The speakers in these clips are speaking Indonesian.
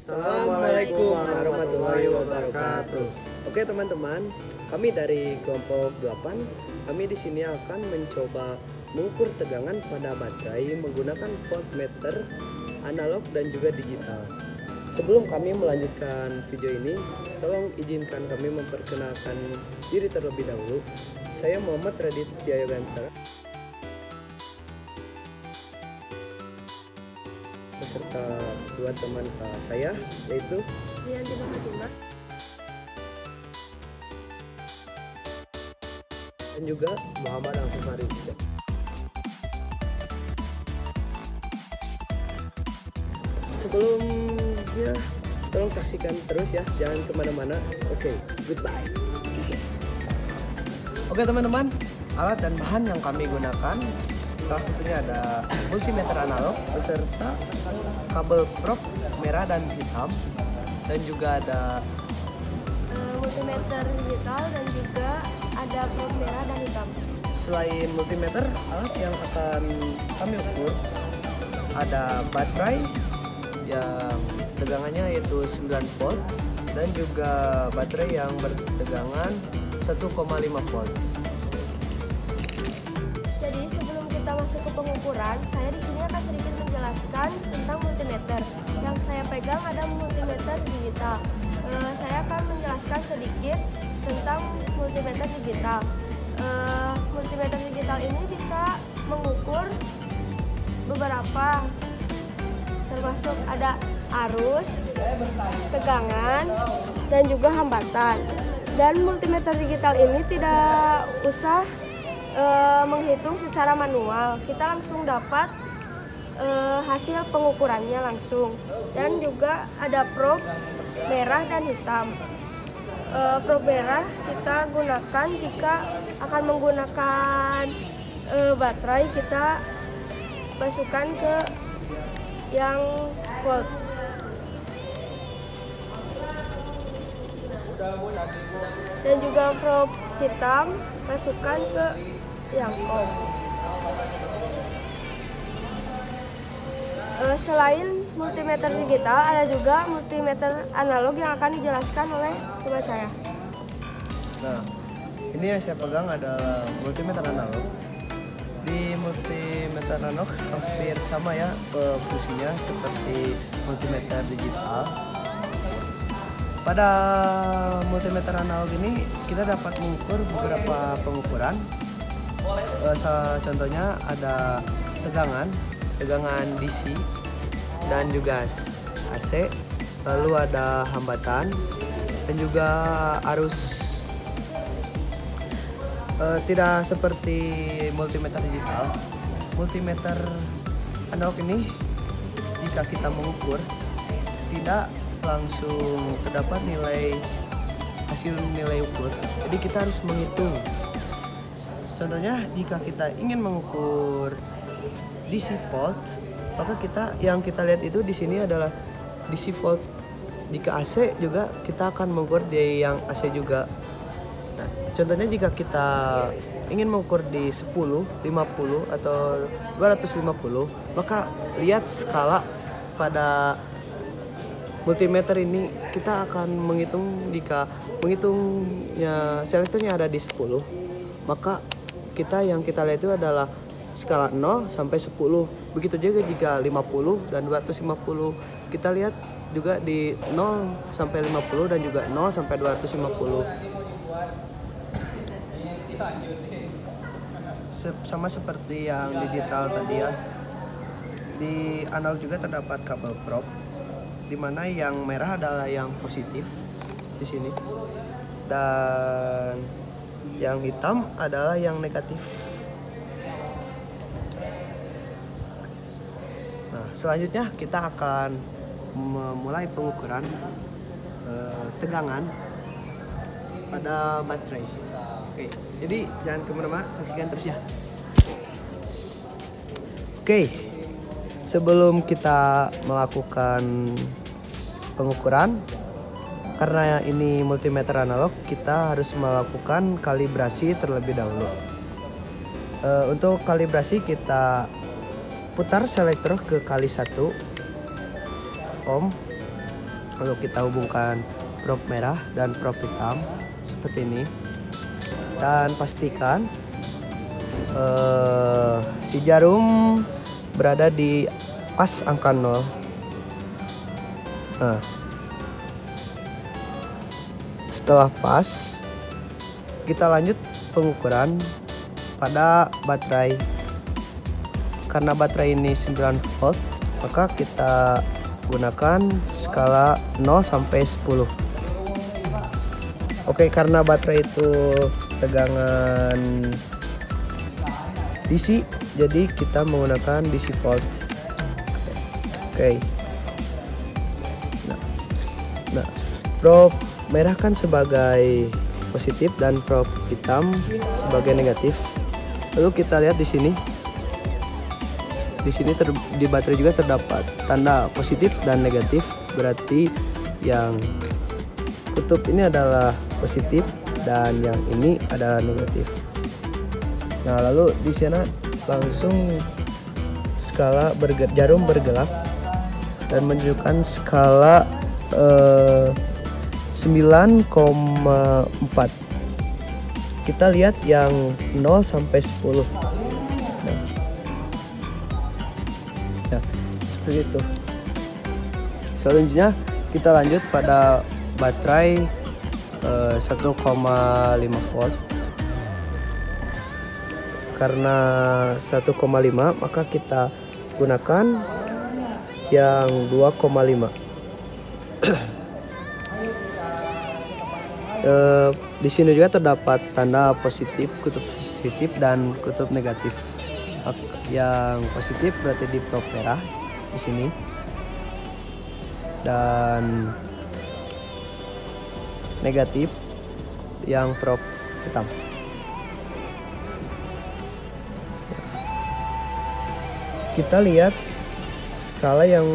Assalamualaikum warahmatullahi wabarakatuh. Oke teman-teman, kami dari kelompok 8, kami di sini akan mencoba mengukur tegangan pada baterai menggunakan voltmeter analog dan juga digital. Sebelum kami melanjutkan video ini, tolong izinkan kami memperkenalkan diri terlebih dahulu. Saya Muhammad Raditya Yogantara, beserta dua teman kelas saya, yaitu Yanti Fatimah dan juga Muhammad Al-Fahri. Sebelumnya, tolong saksikan terus ya, jangan kemana-mana. Oke, goodbye. Oke teman-teman, alat dan bahan yang kami gunakan salah satunya ada multimeter analog beserta kabel prop merah dan hitam, dan juga ada multimeter digital dan juga ada probe merah dan hitam. selain multimeter, alat yang akan kami ukur ada baterai yang tegangannya yaitu 9 volt dan juga baterai yang bertegangan 1,5 volt. Jadi sebelum kita masuk ke pengukuran, saya di sini akan sedikit menjelaskan tentang multimeter. Yang saya pegang ada multimeter digital. Saya akan menjelaskan sedikit tentang multimeter digital. Multimeter digital ini bisa mengukur beberapa, termasuk ada arus, tegangan, dan juga hambatan. Dan multimeter digital ini tidak usah menghitung secara manual, kita langsung dapat hasil pengukurannya langsung. Dan juga ada probe merah dan hitam. Probe merah kita gunakan jika akan menggunakan baterai, kita masukkan ke yang volt. Dan juga probe hitam masukkan ke yang ohm. Selain multimeter digital, ada juga multimeter analog yang akan dijelaskan oleh teman saya. Nah, ini yang saya pegang adalah multimeter analog. Di multimeter analog hampir sama ya fungsinya seperti multimeter digital. Pada multimeter analog ini kita dapat mengukur beberapa pengukuran. Contohnya ada tegangan DC dan juga AC, lalu ada hambatan dan juga arus. Tidak seperti multimeter digital. Multimeter analog ini jika kita mengukur tidak langsung terdapat hasil nilai ukur, jadi kita harus menghitung. Contohnya jika kita ingin mengukur DC volt, maka yang kita lihat itu di sini adalah DC volt. Jika AC juga kita akan mengukur di yang AC juga. Nah, contohnya jika kita ingin mengukur di 10, 50 atau 250, maka lihat skala pada multimeter ini, kita akan menghitung. Jika menghitungnya selektornya ada di 10, maka yang kita lihat itu adalah skala 0 sampai 10. Begitu juga jika 50 dan 250, kita lihat juga di 0 sampai 50 dan juga 0 sampai 250. Sama seperti yang digital tadi ya. Di analog juga terdapat kabel probe, di mana yang merah adalah yang positif di sini dan yang hitam adalah yang negatif. Nah, selanjutnya kita akan memulai pengukuran tegangan pada baterai. Oke, jadi jangan kemana-mana, saksikan terus ya. Oke, sebelum kita melakukan pengukuran, karena ini multimeter analog, kita harus melakukan kalibrasi terlebih dahulu. Untuk kalibrasi kita putar selektor ke kali 1 ohm Lalu kita hubungkan prob merah dan prob hitam seperti ini, dan pastikan si jarum berada di pas angka 0. Nah, setelah pas, kita lanjut pengukuran pada baterai. Karena baterai ini 9 volt, maka kita gunakan skala 0 sampai 10. Oke, karena baterai itu tegangan DC, jadi kita menggunakan DC volt. Oke. Nah, prob merah kan sebagai positif dan prob hitam sebagai negatif. Lalu kita lihat di sini. Di sini di baterai juga terdapat tanda positif dan negatif, berarti yang kutub ini adalah positif dan yang ini adalah negatif. Nah, lalu di sana langsung skala jarum bergelap dan menunjukkan skala 9,4. Kita lihat yang 0 sampai 10. Nah, seperti itu. Selanjutnya kita lanjut pada baterai 1,5 volt. Karena 1,5 maka kita gunakan yang 2,5. Di sini juga terdapat tanda positif, kutub positif dan kutub negatif. Yang positif berarti di prob merah di sini, dan negatif yang prob hitam. Kita lihat skala yang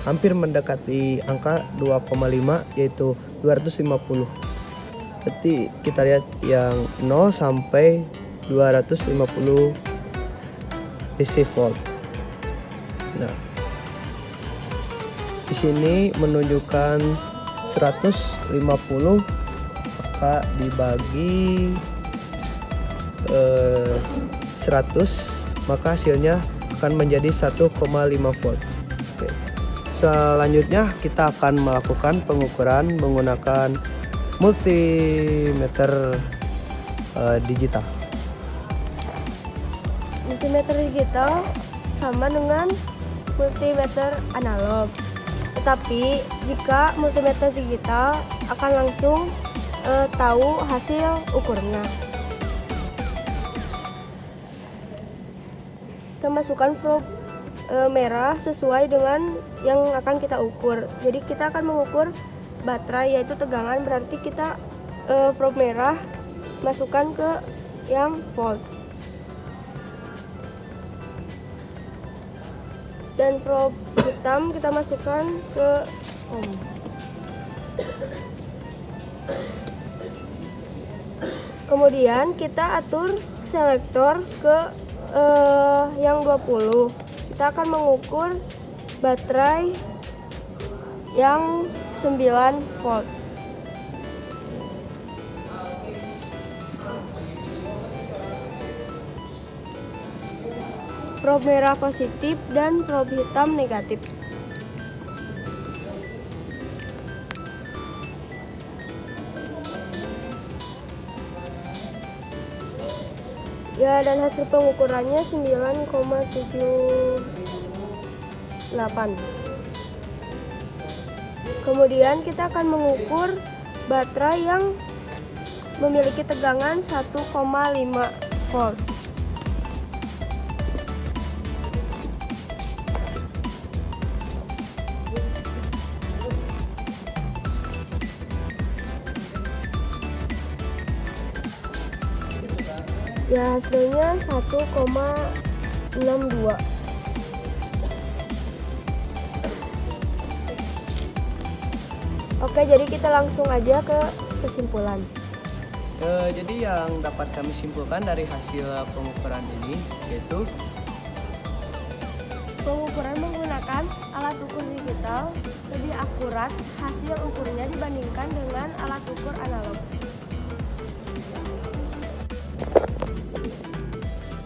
hampir mendekati angka 2,5 yaitu 250. Berarti kita lihat yang 0 sampai 250 DC volt. Nah, di sini menunjukkan 150, maka dibagi 100, maka hasilnya akan menjadi 1,5 volt. Oke. Selanjutnya kita akan melakukan pengukuran menggunakan multimeter digital. Multimeter digital sama dengan multimeter analog. Tetapi jika multimeter digital akan langsung tahu hasil ukurnya. Kita masukkan prob merah sesuai dengan yang akan kita ukur. Jadi kita akan mengukur baterai yaitu tegangan, berarti kita prob merah masukkan ke yang volt. Dan prob hitam kita masukkan ke ohm. Kemudian kita atur selektor ke yang 20. Kita akan mengukur baterai yang 9 volt. Prob merah positif dan prob hitam negatif. Ya, dan hasil pengukurannya 9,78. Kemudian kita akan mengukur baterai yang memiliki tegangan 1,5 volt. Ya, hasilnya 1,62. Oke, jadi kita langsung aja ke kesimpulan. Jadi yang dapat kami simpulkan dari hasil pengukuran ini yaitu Pengukuran menggunakan alat ukur digital lebih akurat hasil ukurnya dibandingkan dengan alat ukur analog.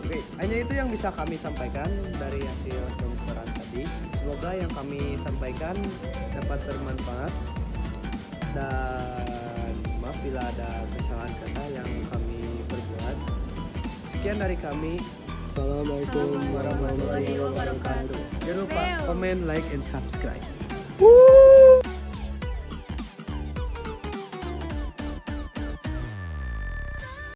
Oke, hanya itu yang bisa kami sampaikan dari hasil pengukuran tadi. Semoga yang kami sampaikan dapat bermanfaat dan maaf bila ada kesalahan kata yang kami perbuat. Sekian dari kami. Assalamualaikum warahmatullahi wabarakatuh. Jangan lupa comment, like, and subscribe.